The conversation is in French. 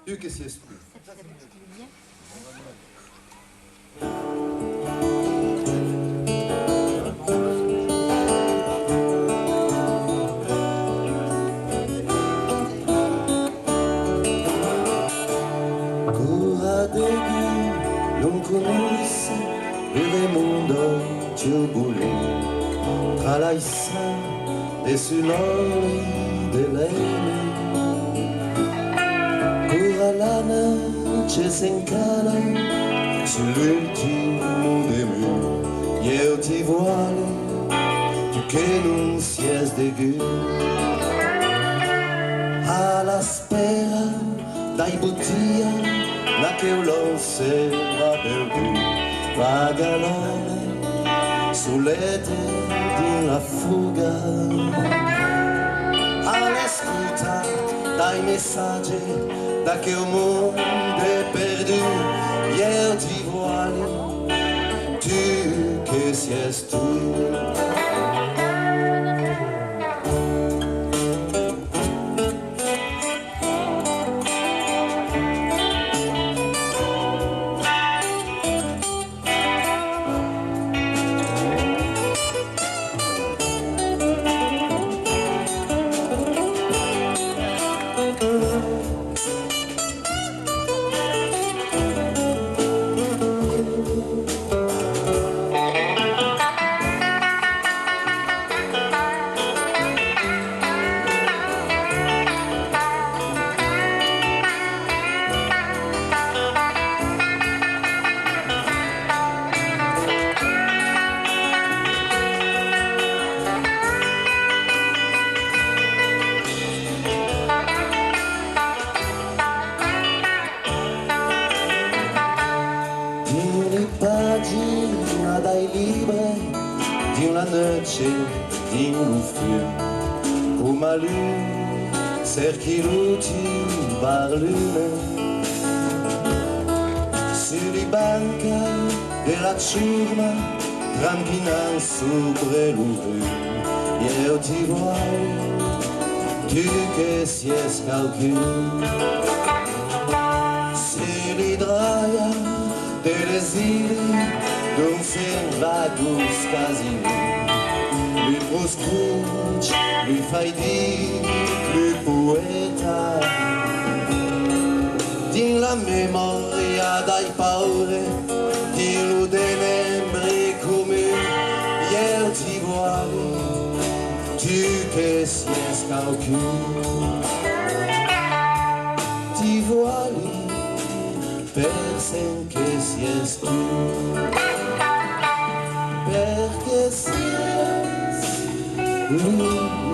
Tu que si es tu. Non conosce il mondo giubuli tra la issa e sull'oli dell'ene cura lana c'è s'encala sull'ultimo dei muri io ti vuole tu che non sies dégueu alla spera dai bottiglia la che lancera perdu vagalone sull'ete di una fuga all'ascolta dai messaggi da che un mondo è perdu io ti vuole tu che sies tu. Pagina dai libri di una noce di un fiume come a lui cerchi l'ultimo barlume sulle banche della ciurma rampinant sopra l'urume io ti voglio tu che sies calcul sulle draia dell'esilio d'un vagos casino lui proscruce, lui fai dire, lui poeta din la memoria dai paure din lo denembri come io ti vuole tu che sies calcul ti vuole pensen che sies tu perché sies lui